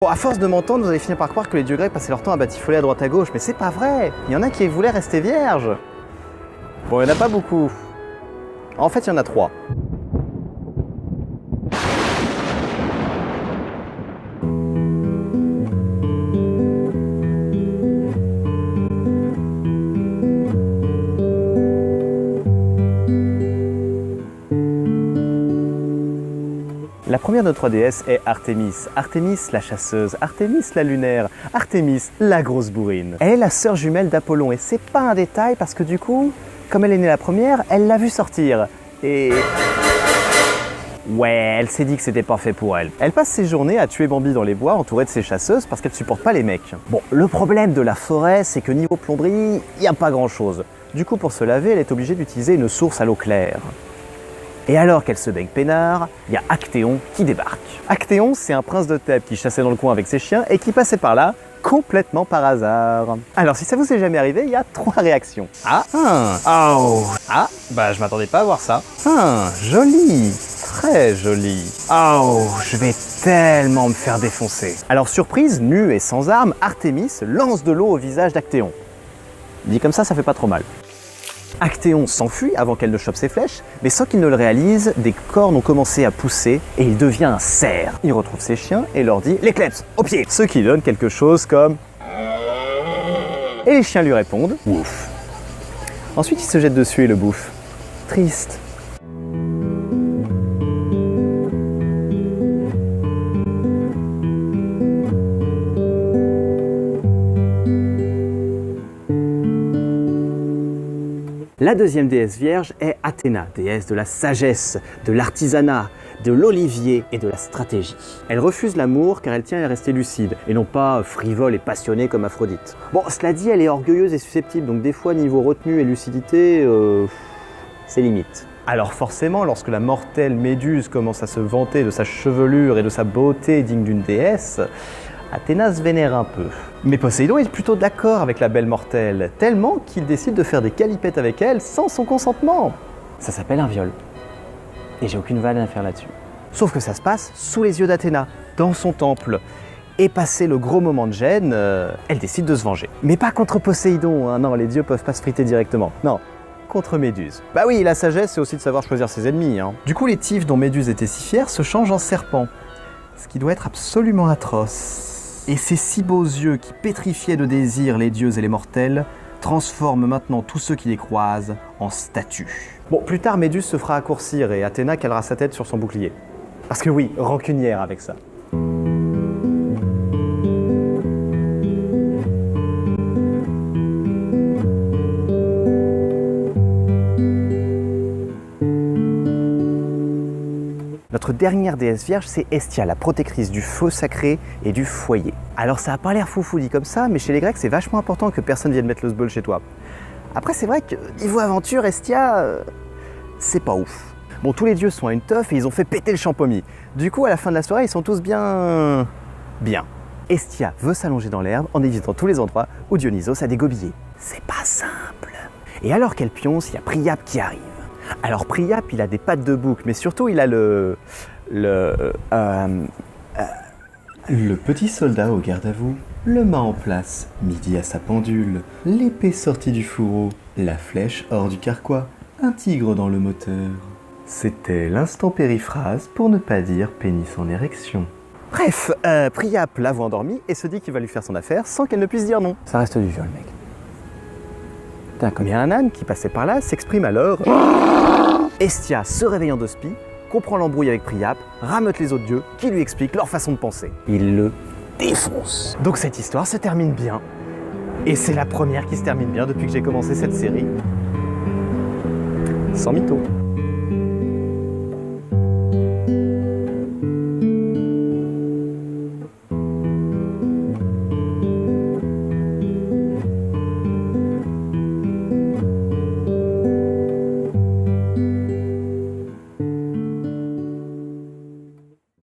Bon, à force de m'entendre, vous allez finir par croire que les dieux grecs passaient leur temps à batifoler à droite à gauche, mais c'est pas vrai. Il y en a qui voulaient rester vierges. Bon, il n'y en a pas beaucoup. En fait, il y en a 3. La première de nos 3 déesses est Artémis. Artémis la chasseuse, Artémis la lunaire, Artémis la grosse bourrine. Elle est la sœur jumelle d'Apollon et c'est pas un détail parce que du coup, comme elle est née la première, elle l'a vu sortir. Et... ouais, elle s'est dit que c'était pas fait pour elle. Elle passe ses journées à tuer Bambi dans les bois entourée de ses chasseuses parce qu'elle supporte pas les mecs. Bon, le problème de la forêt, c'est que niveau plomberie, il n'y a pas grand chose. Du coup, pour se laver, elle est obligée d'utiliser une source à l'eau claire. Et alors qu'elle se baigne peinard, il y a Actéon qui débarque. Actéon, c'est un prince de Thèbes qui chassait dans le coin avec ses chiens et qui passait par là complètement par hasard. Alors si ça vous est jamais arrivé, il y a 3 réactions. Bah je m'attendais pas à voir ça. Joli, très joli. Je vais tellement me faire défoncer. Alors surprise, nue et sans armes, Artémis lance de l'eau au visage d'Actéon. Dit comme ça fait pas trop mal. Actéon s'enfuit avant qu'elle ne chope ses flèches, mais sans qu'il ne le réalise, des cornes ont commencé à pousser et il devient un cerf. Il retrouve ses chiens et leur dit « Les kleps, au pied !» Ce qui donne quelque chose comme... Et les chiens lui répondent « Ouf !» Ensuite il se jette dessus et le bouffe. Triste. La deuxième déesse vierge est Athéna, déesse de la sagesse, de l'artisanat, de l'olivier et de la stratégie. Elle refuse l'amour car elle tient à rester lucide et non pas frivole et passionnée comme Aphrodite. Bon, cela dit, elle est orgueilleuse et susceptible, donc des fois niveau retenue et lucidité, c'est limite. Alors forcément, lorsque la mortelle Méduse commence à se vanter de sa chevelure et de sa beauté digne d'une déesse, Athéna se vénère un peu. Mais Poséidon est plutôt d'accord avec la belle mortelle, tellement qu'il décide de faire des calipettes avec elle sans son consentement. Ça s'appelle un viol. Et j'ai aucune vanne à faire là-dessus. Sauf que ça se passe sous les yeux d'Athéna, dans son temple. Et passé le gros moment de gêne, elle décide de se venger. Mais pas contre Poséidon, hein, non, les dieux peuvent pas se friter directement. Non, contre Méduse. Bah oui, la sagesse, c'est aussi de savoir choisir ses ennemis. Hein. Du coup, les tifs dont Méduse était si fière se changent en serpents. Ce qui doit être absolument atroce. Et ces si beaux yeux qui pétrifiaient de désir les dieux et les mortels transforment maintenant tous ceux qui les croisent en statues. Bon, plus tard, Méduse se fera raccourcir et Athéna calera sa tête sur son bouclier. Parce que oui, rancunière avec ça. Notre dernière déesse vierge, c'est Hestia, la protectrice du feu sacré et du foyer. Alors ça a pas l'air foufou dit comme ça, mais chez les Grecs, c'est vachement important que personne vienne mettre le sbeul chez toi. Après, c'est vrai que niveau aventure, Hestia, c'est pas ouf. Bon, tous les dieux sont à une teuf et ils ont fait péter le champomis. Du coup, à la fin de la soirée, ils sont tous bien... Hestia veut s'allonger dans l'herbe en évitant tous les endroits où Dionysos a dégobillé. C'est pas simple. Et alors qu'elle pionce, il y a Priape qui arrive. Alors Priape, il a des pattes de bouc, mais surtout il a le petit soldat au garde à vous, le mât en place, midi à sa pendule, l'épée sortie du fourreau, la flèche hors du carquois, un tigre dans le moteur. C'était l'instant périphrase pour ne pas dire pénis en érection. Bref, Priape la voit endormie et se dit qu'il va lui faire son affaire sans qu'elle ne puisse dire non. Ça reste du viol, mec. Mais un âne qui passait par là s'exprime alors. Hestia, se réveillant de spi, comprend l'embrouille avec Priape, rameute les autres dieux qui lui expliquent leur façon de penser. Il le défonce. Donc cette histoire se termine bien. Et c'est la première qui se termine bien depuis que j'ai commencé cette série. Sans mytho.